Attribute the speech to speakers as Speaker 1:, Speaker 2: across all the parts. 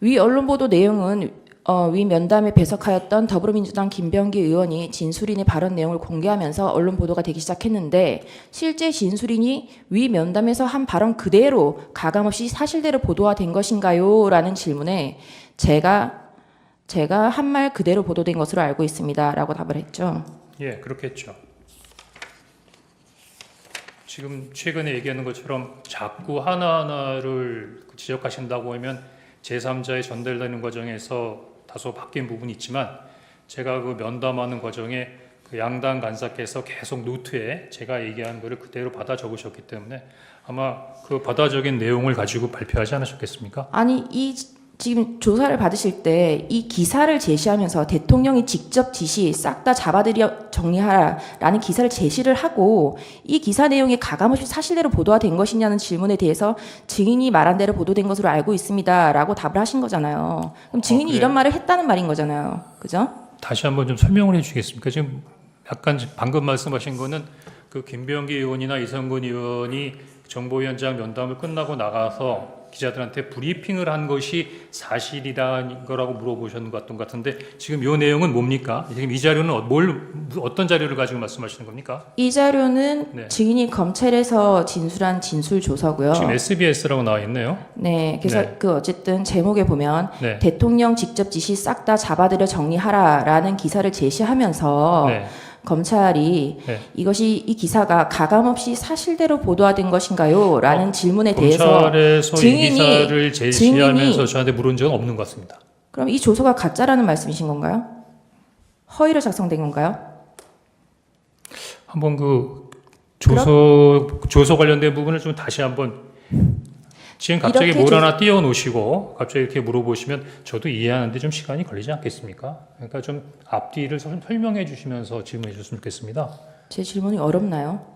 Speaker 1: 위 언론 보도 내용은 위 면담에 배석하였던 더불어민주당 김병기 의원이 진술인의 발언 내용을 공개하면서 언론 보도가 되기 시작했는데 실제 진술인이 위 면담에서 한 발언 그대로 가감없이 사실대로 보도가 된 것인가요? 라는 질문에 제가 한 말 그대로 보도된 것으로 알고 있습니다. 라고 답을 했죠.
Speaker 2: 예, 그렇겠죠. 지금 최근에 얘기하는 것처럼 자꾸 하나하나를 지적하신다고 하면 제3자에 전달되는 과정에서 다소 바뀐 부분이 있지만 제가 그 면담하는 과정에 그 양당 간사께서 계속 노트에 제가 얘기한 거를 그대로 받아 적으셨기 때문에 아마 그 받아 적인 내용을 가지고 발표하지 않으셨겠습니까?
Speaker 1: 아니 지금 조사를 받으실 때 이 기사를 제시하면서 대통령이 직접 지시 싹 다 잡아들여 정리하라라는 기사를 제시를 하고 이 기사 내용이 가감없이 사실대로 보도가 된 것이냐는 질문에 대해서 증인이 말한 대로 보도된 것으로 알고 있습니다라고 답을 하신 거잖아요. 그럼 증인이 이런 말을 했다는 말인 거잖아요. 그죠?
Speaker 2: 다시 한번 좀 설명을 해주시겠습니까? 지금 약간 방금 말씀하신 거는 그 김병기 의원이나 이성근 의원이 정보위원장 면담을 끝나고 나가서 기자들한테 브리핑을 한 것이 사실이라는 거라고 물어보셨는 것 같은데 지금 이 내용은 뭡니까? 지금 이 자료는 어떤 자료를 가지고 말씀하시는 겁니까?
Speaker 1: 이 자료는
Speaker 2: 네.
Speaker 1: 증인이 검찰에서 진술한 진술 조서고요.
Speaker 2: 지금 SBS라고 나와 있네요.
Speaker 1: 네, 그래서
Speaker 2: 네.
Speaker 1: 그 어쨌든 제목에 보면
Speaker 2: 네.
Speaker 1: 대통령 직접 지시 싹 다 잡아들여 정리하라라는 기사를 제시하면서
Speaker 2: 네.
Speaker 1: 검찰이
Speaker 2: 네.
Speaker 1: 이 기사가 가감없이 사실대로 보도된 것인가요? 라는 질문에 대해서
Speaker 2: 검찰에서 이 기사를 제시하면서
Speaker 1: 증인이-
Speaker 2: 저한테 물은 적은 없는 것 같습니다.
Speaker 1: 그럼 이 조서가 가짜라는 말씀이신 건가요? 허위로 작성된 건가요?
Speaker 2: 한번 그 조서 관련된 부분을 좀 다시 한번 지금 갑자기
Speaker 1: 이렇게
Speaker 2: 뭘 하나 띄워 놓으시고 갑자기 이렇게 물어보시면 저도 이해하는데 좀 시간이 걸리지 않겠습니까? 그러니까 좀 앞뒤를 설명해 주시면서 질문해 주셨으면 좋겠습니다.
Speaker 1: 제 질문이 어렵나요?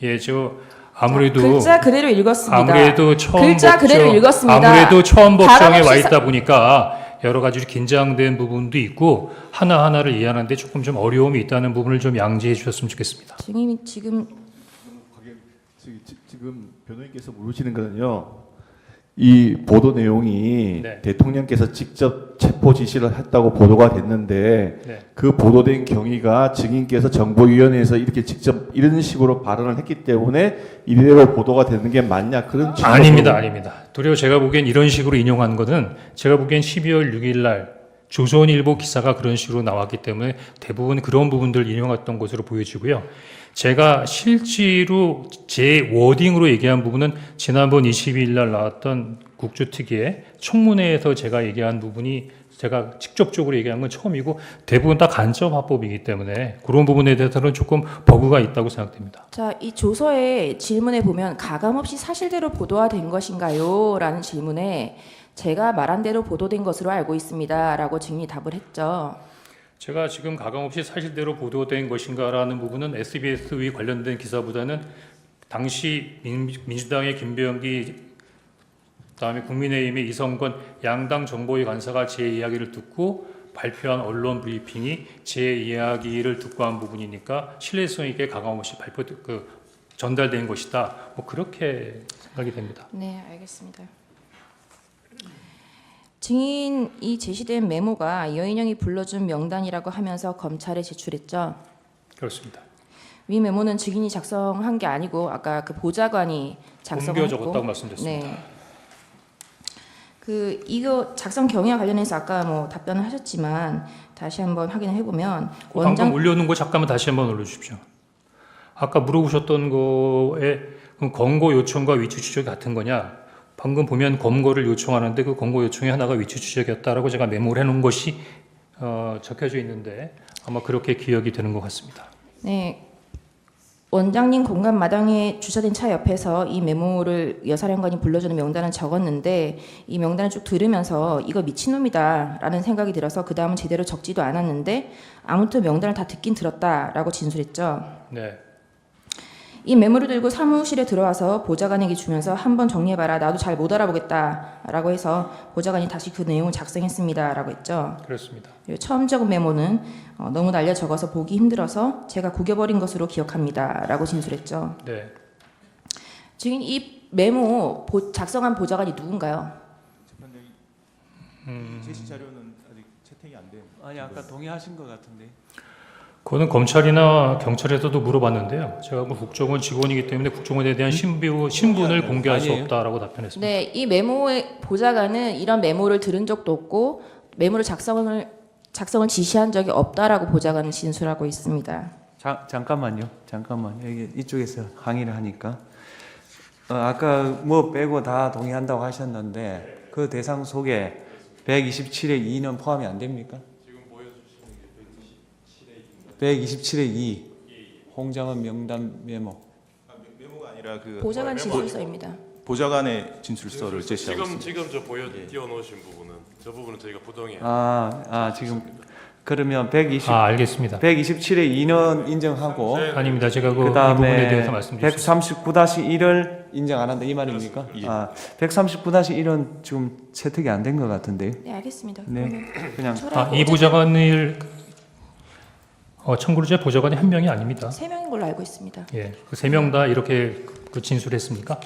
Speaker 2: 예, 저 아무래도
Speaker 1: 글자 그대로 읽었습니다.
Speaker 2: 아무래도 처음
Speaker 1: 글자 그대로 읽었습니다.
Speaker 2: 아무래도 처음 법정에
Speaker 1: 가감없이
Speaker 2: 와 있다 보니까 여러 가지 긴장된 부분도 있고 하나하나를 이해하는데 조금 좀 어려움이 있다는 부분을 좀 양지해 주셨으면 좋겠습니다.
Speaker 1: 증인이 지금
Speaker 3: 지금 변호인께서 물으시는 거는요. 이 보도 내용이
Speaker 2: 네.
Speaker 3: 대통령께서 직접 체포 지시를 했다고 보도가 됐는데
Speaker 2: 네.
Speaker 3: 그 보도된 경위가 증인께서 정보위원회에서 이렇게 직접 이런 식으로 발언을 했기 때문에 이대로 보도가 되는 게 맞냐 그런 취지로
Speaker 2: 아닙니다. 도리어 제가 보기엔 이런 식으로 인용한 거는 제가 보기엔 12월 6일 날 조선일보 기사가 그런 식으로 나왔기 때문에 대부분 그런 부분들 인용했던 것으로 보여지고요. 제가 실제로 제 워딩으로 얘기한 부분은 지난번 22일 날 나왔던 국조특위의 청문회에서 제가 얘기한 부분이 제가 직접적으로 얘기한 건 처음이고 대부분 다 간접 화법이기 때문에 그런 부분에 대해서는 조금 버그가 있다고 생각됩니다.
Speaker 1: 자, 이 조서의 질문에 보면 가감없이 사실대로 보도가 된 것인가요? 라는 질문에 제가 말한 대로 보도된 것으로 알고 있습니다. 라고 증인이 답을 했죠.
Speaker 2: 제가 지금 가감없이 사실대로 보도된 것인가라는 부분은 SBS와 관련된 기사보다는 당시 민주당의 김병기 그다음에 국민의힘의 이성건 양당 정보위 간사가 제 이야기를 듣고 발표한 언론 브리핑이 제 이야기를 듣고 한 부분이니까 신뢰성 있게 가감없이 전달된 것이다. 뭐 그렇게 생각이 됩니다.
Speaker 1: 네, 알겠습니다. 증인이 제시된 메모가 여인영이 불러준 명단이라고 하면서 검찰에 제출했죠.
Speaker 2: 그렇습니다.
Speaker 1: 위 메모는 증인이 작성한 게 아니고 아까 그 보좌관이
Speaker 2: 옮겨
Speaker 1: 작성했고,
Speaker 2: 적었다고 말씀드렸습니다.
Speaker 1: 네. 이거 작성 경위와 관련해서 아까 뭐 답변을 하셨지만 다시 한번 확인을 해보면
Speaker 2: 방금 올려놓은 거 잠깐만 다시 한번 올려주십시오. 아까 물어보셨던 거에 그럼 검거 요청과 위치 추적이 같은 거냐? 방금 보면 검거를 요청하는데 그 검거 요청의 하나가 위치 추적이었다라고 제가 메모를 해놓은 것이 적혀져 있는데 아마 그렇게 기억이 되는 것 같습니다.
Speaker 1: 네. 원장님 공간 마당에 주차된 차 옆에서 이 메모를 여사령관이 불러주는 명단을 적었는데 이 명단을 쭉 들으면서 이거 미친놈이다 라는 생각이 들어서 그 다음은 제대로 적지도 않았는데 아무튼 명단을 다 듣긴 들었다라고 진술했죠.
Speaker 2: 네.
Speaker 1: 이 메모를 들고 사무실에 들어와서 보좌관에게 주면서 한번 정리해봐라. 나도 잘 못 알아보겠다라고 해서 보좌관이 다시 그 내용을 작성했습니다라고 했죠.
Speaker 2: 그렇습니다.
Speaker 1: 그리고 처음 적은 메모는 너무 날려 적어서 보기 힘들어서 제가 구겨버린 것으로 기억합니다라고 진술했죠.
Speaker 2: 네.
Speaker 1: 지금 이 메모 작성한 보좌관이 누군가요?
Speaker 4: 제시 자료는 아직 채택이 안 된.
Speaker 5: 아니 아까 동의하신 것 같은데.
Speaker 2: 그거는 검찰이나 경찰에서도 물어봤는데요. 제가 뭐 국정원 직원이기 때문에 국정원에 대한 신분을 공개할 수
Speaker 5: 아니에요.
Speaker 2: 없다라고 답변했습니다.
Speaker 1: 네, 이 메모의 보좌관은 이런 메모를 들은 적도 없고 메모를 작성을 지시한 적이 없다라고 보좌관은 진술하고 있습니다.
Speaker 5: 잠깐만요. 여기 이쪽에서 항의를 하니까 아까 뭐 빼고 다 동의한다고 하셨는데 그 대상 속에 127의 2는 포함이 안 됩니까? 지금 보여주시는 게 127의 2. 홍장은 명단 메모.
Speaker 4: 메모가 아니라 그
Speaker 1: 보좌관 진술서입니다.
Speaker 4: 보좌관의 진술서를 제시하고 있습니다.
Speaker 6: 지금 저 띄워놓으신 부분은 저 부분은 저희가 부동의
Speaker 5: 지금 그러면 127의
Speaker 2: 알겠습니다.
Speaker 5: 2는 인정하고
Speaker 2: 아닙니다. 제가 이 부분에
Speaker 5: 그다음에
Speaker 2: 대해서 말씀드렸습니다.
Speaker 5: 139-1을 인정 안 한다 이 말입니까?
Speaker 4: 예.
Speaker 5: 139-1은 지금 채택이 안 된 것 같은데요.
Speaker 1: 네, 알겠습니다.
Speaker 5: 네, 그냥
Speaker 2: 이 보좌관을 청구를 제 보좌관이 한 명이 아닙니다.
Speaker 1: 3명인 걸로 알고 있습니다.
Speaker 2: 예, 그 3명 다 이렇게 진술했습니까?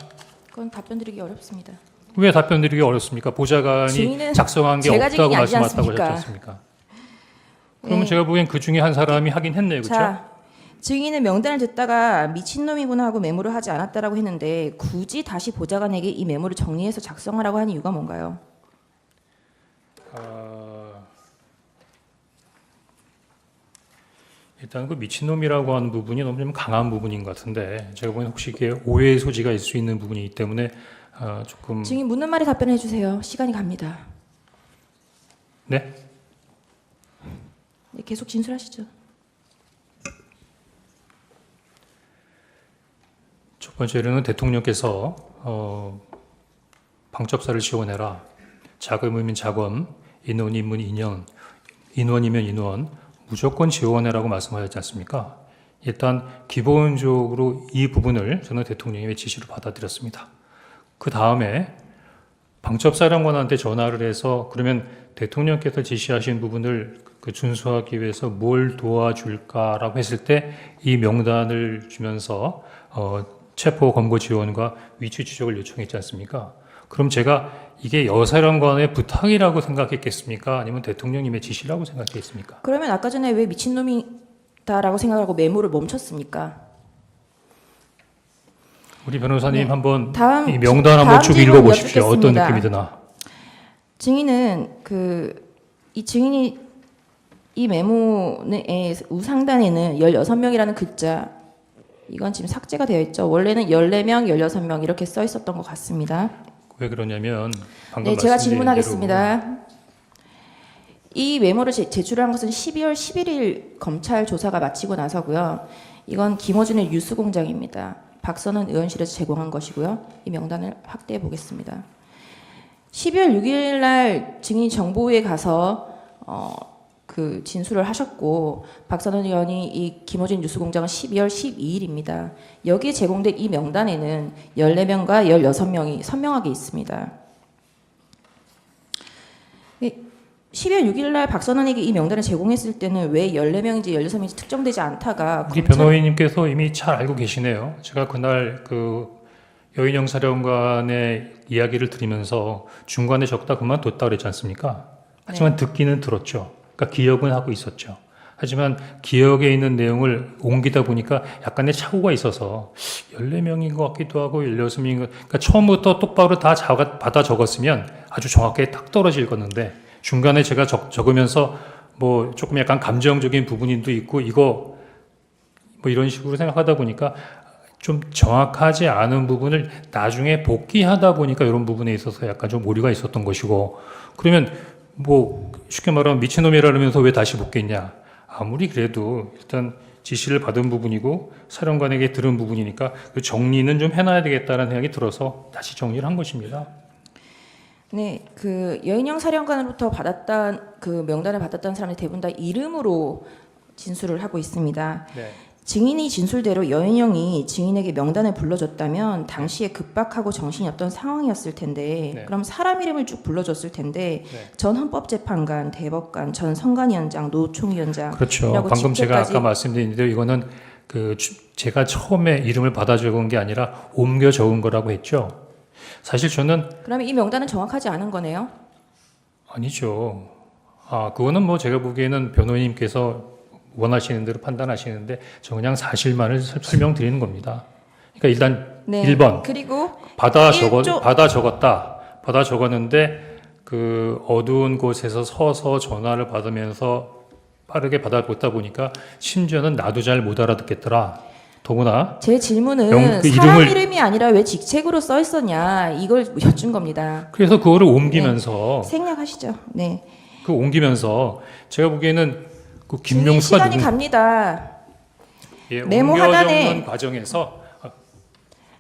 Speaker 1: 그건 답변 드리기 어렵습니다.
Speaker 2: 왜 답변 드리기 어렵습니까? 보좌관이
Speaker 1: 증인은
Speaker 2: 작성한 게
Speaker 1: 제가
Speaker 2: 없다고
Speaker 1: 증인이 아니지
Speaker 2: 말씀하셨다고 하셨지
Speaker 1: 않습니까?
Speaker 2: 않습니까? 그러면
Speaker 1: 네.
Speaker 2: 제가 보기엔 그 중에 한 사람이 하긴 했네요. 그렇죠?
Speaker 1: 자, 증인은 명단을 듣다가 미친놈이구나 하고 메모를 하지 않았다라고 했는데 굳이 다시 보좌관에게 이 메모를 정리해서 작성하라고 하는 이유가 뭔가요?
Speaker 2: 일단 그 미친놈이라고 하는 부분이 너무 좀 강한 부분인 것 같은데 제가 보기엔 혹시 이게 오해의 소지가 있을 수 있는 부분이기 때문에 조금
Speaker 1: 증인 묻는 말에 답변해 주세요. 시간이 갑니다.
Speaker 2: 네?
Speaker 1: 네, 계속 진술하시죠.
Speaker 2: 첫 번째로는 대통령께서 방첩사를 지원해라. 자금이면 자금, 인원이면 인원, 인원이면 인원 무조건 지원해라고 말씀하셨지 않습니까? 일단 기본적으로 이 부분을 저는 대통령의 지시로 받아들였습니다. 그 다음에 방첩사령관한테 전화를 해서 그러면 대통령께서 지시하신 부분을 준수하기 위해서 뭘 도와줄까라고 했을 때 이 명단을 주면서 체포 검거 지원과 위치 추적을 요청했지 않습니까? 그럼 제가 이게 여사령관의 부탁이라고 생각했겠습니까? 아니면 대통령님의 지시라고 생각했습니까?
Speaker 1: 그러면 아까 전에 왜 미친놈이다라고 생각하고 메모를 멈췄습니까?
Speaker 2: 우리 변호사님
Speaker 1: 네.
Speaker 2: 한번
Speaker 1: 다음-
Speaker 2: 이 명단 한번
Speaker 1: 다음
Speaker 2: 쭉
Speaker 1: 질문
Speaker 2: 읽어보십시오. 어떤
Speaker 1: 여쭙겠습니다.
Speaker 2: 느낌이 드나?
Speaker 1: 증인은 이 증인이 이 메모의 우상단에는 16명이라는 글자 이건 지금 삭제가 되어 있죠. 원래는 14명, 16명 이렇게 써 있었던 것 같습니다.
Speaker 2: 왜 그러냐면 방금
Speaker 1: 네, 제가
Speaker 2: 말씀드린
Speaker 1: 질문하겠습니다. 이 메모를 제출한 것은 12월 11일 검찰 조사가 마치고 나서고요. 이건 김어준의 뉴스공장입니다. 박선원 의원실에서 제공한 것이고요. 이 명단을 확대해 보겠습니다. 12월 6일 날 증인 정보위에 가서 그 진술을 하셨고 박선원 의원이 이 김어준 뉴스공장은 12월 12일입니다. 여기에 제공된 이 명단에는 14명과 16명이 선명하게 있습니다. 12월 6일 날 박선원에게 이 명단을 제공했을 때는 왜 14명인지 16명인지 특정되지 않다가
Speaker 2: 우리 변호인님께서 이미 잘 알고 계시네요. 제가 그날 그 여인영 사령관의 이야기를 들으면서 중간에 적다 그만뒀다 그랬지 않습니까? 하지만 듣기는 들었죠. 그러니까 기억은 하고 있었죠. 하지만 기억에 있는 내용을 옮기다 보니까 약간의 착오가 있어서 14명인 것 같기도 하고 16명인 것 그러니까 처음부터 똑바로 다 받아 적었으면 아주 정확하게 딱 떨어질 건데 중간에 제가 적으면서 뭐 조금 약간 감정적인 부분도 있고 이거 뭐 이런 식으로 생각하다 보니까 좀 정확하지 않은 부분을 나중에 복귀하다 보니까 이런 부분에 있어서 약간 좀 오류가 있었던 것이고 그러면 뭐 쉽게 말하면 미친놈이라면서 왜 다시 복귀했냐 아무리 그래도 일단 지시를 받은 부분이고 사령관에게 들은 부분이니까 그 정리는 좀 해놔야 되겠다는 생각이 들어서 다시 정리를 한 것입니다.
Speaker 1: 네, 그 여인영 사령관으로부터 받았던 그 명단을 받았던 사람들 대부분 다 이름으로 진술을 하고 있습니다.
Speaker 2: 네.
Speaker 1: 증인이 진술대로 여인영이 증인에게 명단을 불러줬다면 당시에 급박하고 정신이 없던 상황이었을 텐데
Speaker 2: 네.
Speaker 1: 그럼 사람 이름을 쭉 불러줬을 텐데
Speaker 2: 네.
Speaker 1: 전 헌법재판관, 대법관, 전 선관위원장, 노총위원장
Speaker 2: 그렇죠.
Speaker 1: 이라고
Speaker 2: 방금 제가
Speaker 1: 직제까지-
Speaker 2: 아까 말씀드렸는데 이거는 제가 처음에 이름을 받아 적은 게 아니라 옮겨 적은 거라고 했죠. 사실 저는
Speaker 1: 그러면 이 명단은 정확하지 않은 거네요.
Speaker 2: 아니죠. 그거는 뭐 제가 보기에는 변호인님께서 원하시는 대로 판단하시는데 저 그냥 사실만을 설명드리는 겁니다. 그러니까 일단
Speaker 1: 네.
Speaker 2: 1번
Speaker 1: 그리고
Speaker 2: 받아
Speaker 1: 일조-
Speaker 2: 적었다. 받아 적었는데 그 어두운 곳에서 서서 전화를 받으면서 빠르게 받아보다 보니까 심지어는 나도 잘 못 알아듣겠더라. 더구나
Speaker 1: 제 질문은
Speaker 2: 그
Speaker 1: 사람
Speaker 2: 이름을-
Speaker 1: 이름이 아니라 왜 직책으로 써 있었냐 이걸 여쭌 겁니다.
Speaker 2: 그래서 그거를 옮기면서
Speaker 1: 생략하시죠. 네.
Speaker 2: 그 옮기면서 제가 보기에는 그
Speaker 1: 증인
Speaker 2: 김명수가
Speaker 1: 시간이
Speaker 2: 누구
Speaker 1: 갑니다.
Speaker 2: 예,
Speaker 1: 메모
Speaker 2: 옮겨
Speaker 1: 하단에-
Speaker 2: 적는 과정에서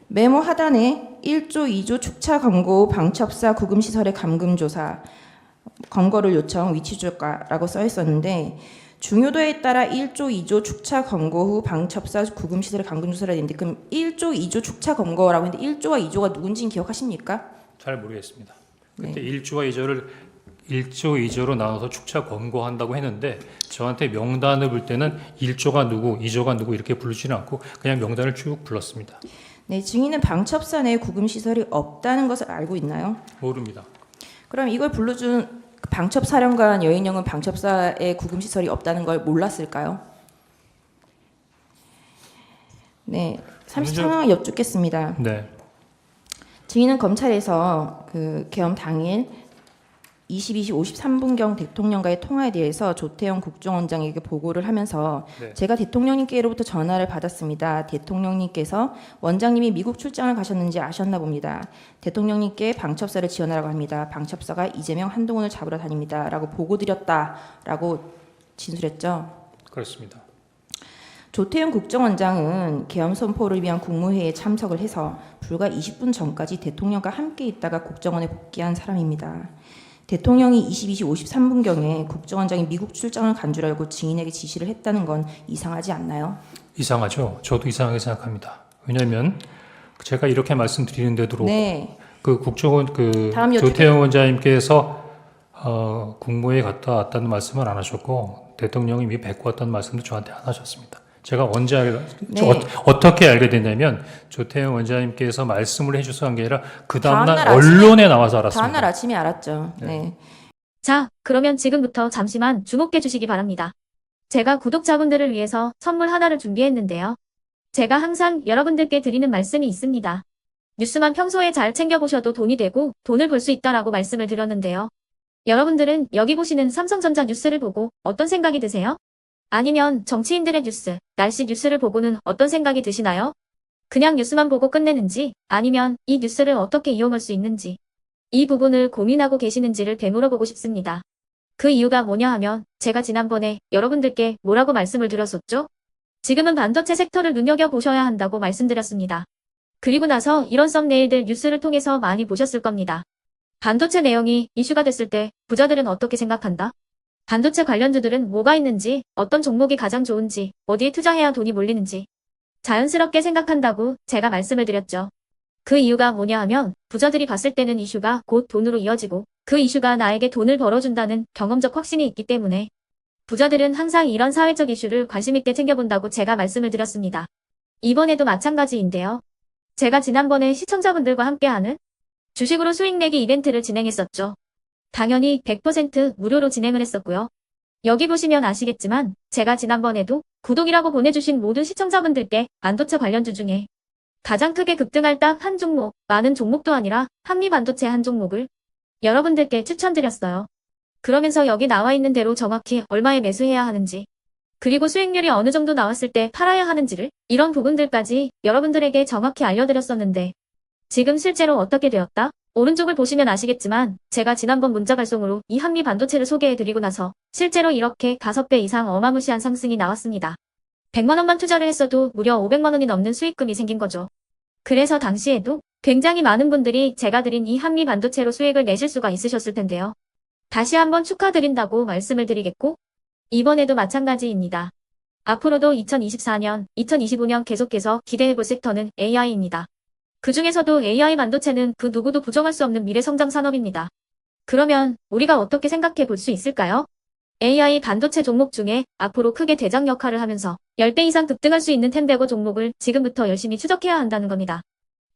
Speaker 1: 메모 하단에 1조 2조 축차 검거 방첩사 구금시설의 감금조사 검거를 요청 위치조과라고 써 있었는데 중요도에 따라 1조 2조 축차 검거 후 방첩사 구금시설의 감금조사를 했는데 그럼 1조 2조 축차 검거라고 했는데 1조와 2조가 누군지는 기억하십니까?
Speaker 2: 잘 모르겠습니다. 그때
Speaker 1: 네.
Speaker 2: 1조와 2조를 1조, 2조로 나눠서 축차 검거한다고 했는데 저한테 명단을 볼 때는 1조가 누구, 2조가 누구 이렇게 부르지는 않고 그냥 명단을 쭉 불렀습니다.
Speaker 1: 네, 증인은 방첩사 내에 구금시설이 없다는 것을 알고 있나요?
Speaker 2: 모릅니다.
Speaker 1: 그럼 이걸 불러준 방첩사령관 여인영은 방첩사에 구금시설이 없다는 걸 몰랐을까요? 네, 30상황을 여쭙겠습니다.
Speaker 2: 네.
Speaker 1: 증인은 검찰에서 그 계엄 당일 22시 53분경 대통령과의 통화에 대해서 조태영 국정원장에게 보고를 하면서
Speaker 2: 네.
Speaker 1: 제가 대통령님께로부터 전화를 받았습니다. 대통령님께서 원장님이 미국 출장을 가셨는지 아셨나 봅니다. 대통령님께 방첩사를 지원하라고 합니다. 방첩사가 이재명 한동훈을 잡으러 다닙니다. 라고 보고드렸다라고 진술했죠.
Speaker 2: 그렇습니다.
Speaker 1: 조태영 국정원장은 계엄 선포를 위한 국무회의에 참석을 해서 불과 20분 전까지 대통령과 함께 있다가 국정원에 복귀한 사람입니다. 대통령이 22시 53분경에 국정원장이 미국 출장을 간 줄 알고 증인에게 지시를 했다는 건 이상하지 않나요?
Speaker 2: 이상하죠. 저도 이상하게 생각합니다. 왜냐하면 제가 이렇게 말씀드리는데도
Speaker 1: 네.
Speaker 2: 그 국정원 그
Speaker 1: 다음
Speaker 2: 조태영 원장님께서 국무회에 갔다 왔다는 말씀을 안 하셨고 대통령이 이미 뵙고 왔다는 말씀도 저한테 안 하셨습니다. 제가 언제
Speaker 1: 네.
Speaker 2: 어떻게 알게 됐냐면 조태영 원장님께서 말씀을 해주셔서 한 게 아니라 그 다음날
Speaker 1: 다음날 아침에-
Speaker 2: 언론에 나와서 알았습니다.
Speaker 1: 다음날 아침에 알았죠. 네.
Speaker 7: 자, 그러면 지금부터 잠시만 주목해 주시기 바랍니다. 제가 구독자분들을 위해서 선물 하나를 준비했는데요. 제가 항상 여러분들께 드리는 말씀이 있습니다. 뉴스만 평소에 잘 챙겨보셔도 돈이 되고 돈을 벌 수 있다라고 말씀을 드렸는데요. 여러분들은 여기 보시는 삼성전자 뉴스를 보고 어떤 생각이 드세요? 아니면 정치인들의 뉴스, 날씨 뉴스를 보고는 어떤 생각이 드시나요? 그냥 뉴스만 보고 끝내는지 아니면 이 뉴스를 어떻게 이용할 수 있는지 이 부분을 고민하고 계시는지를 되물어보고 싶습니다. 그 이유가 뭐냐 하면 제가 지난번에 여러분들께 뭐라고 말씀을 드렸었죠? 지금은 반도체 섹터를 눈여겨보셔야 한다고 말씀드렸습니다. 그리고 나서 이런 썸네일들 뉴스를 통해서 많이 보셨을 겁니다. 반도체 내용이 이슈가 됐을 때 부자들은 어떻게 생각한다? 반도체 관련주들은 뭐가 있는지, 어떤 종목이 가장 좋은지, 어디에 투자해야 돈이 몰리는지 자연스럽게 생각한다고 제가 말씀을 드렸죠. 그 이유가 뭐냐 하면 부자들이 봤을 때는 이슈가 곧 돈으로 이어지고 그 이슈가 나에게 돈을 벌어준다는 경험적 확신이 있기 때문에 부자들은 항상 이런 사회적 이슈를 관심 있게 챙겨본다고 제가 말씀을 드렸습니다. 이번에도 마찬가지인데요. 제가 지난번에 시청자분들과 함께하는 주식으로 수익 내기 이벤트를 진행했었죠. 당연히 100% 무료로 진행을 했었고요. 여기 보시면 아시겠지만 제가 지난번에도 구독이라고 보내주신 모든 시청자분들께 반도체 관련주 중에 가장 크게 급등할 딱 한 종목, 많은 종목도 아니라 한미반도체 한 종목을 여러분들께 추천드렸어요. 그러면서 여기 나와 있는 대로 정확히 얼마에 매수해야 하는지, 그리고 수익률이 어느 정도 나왔을 때 팔아야 하는지를 이런 부분들까지 여러분들에게 정확히 알려드렸었는데 지금 실제로 어떻게 되었다? 오른쪽을 보시면 아시겠지만 제가 지난번 문자 발송으로 이 한미 반도체를 소개해드리고 나서 실제로 이렇게 5배 이상 어마무시한 상승이 나왔습니다. 100만 원만 투자를 했어도 무려 500만 원이 넘는 수익금이 생긴 거죠. 그래서 당시에도 굉장히 많은 분들이 제가 드린 이 한미 반도체로 수익을 내실 수가 있으셨을 텐데요. 다시 한번 축하드린다고 말씀을 드리겠고 이번에도 마찬가지입니다. 앞으로도 2024년, 2025년 계속해서 기대해볼 섹터는 AI입니다. 그 중에서도 AI 반도체는 그 누구도 부정할 수 없는 미래 성장 산업입니다. 그러면 우리가 어떻게 생각해 볼 수 있을까요? AI 반도체 종목 중에 앞으로 크게 대장 역할을 하면서 10배 이상 급등할 수 있는 템베고 종목을 지금부터 열심히 추적해야 한다는 겁니다.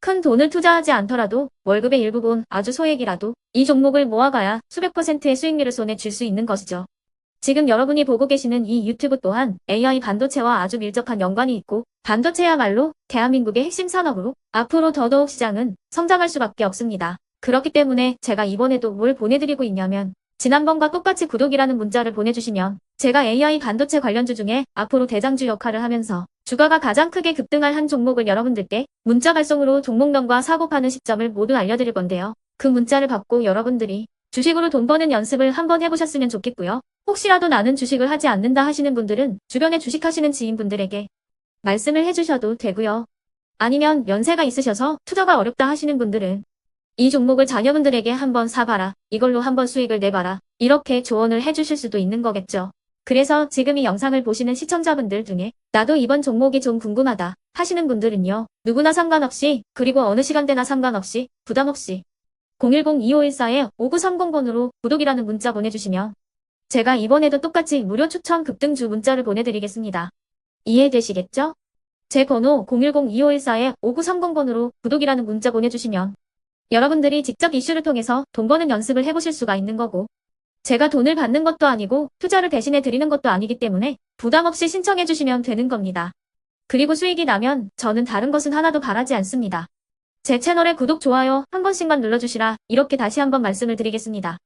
Speaker 7: 큰 돈을 투자하지 않더라도 월급의 일부분 아주 소액이라도 이 종목을 모아가야 수백 %의 수익률을 손에 쥘 수 있는 것이죠. 지금 여러분이 보고 계시는 이 유튜브 또한 AI 반도체와 아주 밀접한 연관이 있고 반도체야말로 대한민국의 핵심 산업으로 앞으로 더더욱 시장은 성장할 수밖에 없습니다. 그렇기 때문에 제가 이번에도 뭘 보내드리고 있냐면 지난번과 똑같이 구독이라는 문자를 보내주시면 제가 AI 반도체 관련주 중에 앞으로 대장주 역할을 하면서 주가가 가장 크게 급등할 한 종목을 여러분들께 문자 발송으로 종목명과 사고 파는 시점을 모두 알려드릴 건데요. 그 문자를 받고 여러분들이 주식으로 돈 버는 연습을 한번 해보셨으면 좋겠고요. 혹시라도 나는 주식을 하지 않는다 하시는 분들은 주변에 주식하시는 지인분들에게 말씀을 해주셔도 되고요. 아니면 연세가 있으셔서 투자가 어렵다 하시는 분들은 이 종목을 자녀분들에게 한번 사봐라. 이걸로 한번 수익을 내봐라. 이렇게 조언을 해주실 수도 있는 거겠죠. 그래서 지금 이 영상을 보시는 시청자분들 중에 나도 이번 종목이 좀 궁금하다 하시는 분들은요. 누구나 상관없이 그리고 어느 시간대나 상관없이 부담 없이 010-2514-5930번으로 구독이라는 문자 보내주시면 제가 이번에도 똑같이 무료 추천 급등주 문자를 보내드리겠습니다. 이해되시겠죠? 제 번호 010-2514-5930번으로 구독이라는 문자 보내주시면 여러분들이 직접 이슈를 통해서 돈 버는 연습을 해보실 수가 있는 거고 제가 돈을 받는 것도 아니고 투자를 대신해 드리는 것도 아니기 때문에 부담 없이 신청해 주시면 되는 겁니다. 그리고 수익이 나면 저는 다른 것은 하나도 바라지 않습니다. 제 채널에 구독, 좋아요 한 번씩만 눌러주시라 이렇게 다시 한번 말씀을 드리겠습니다.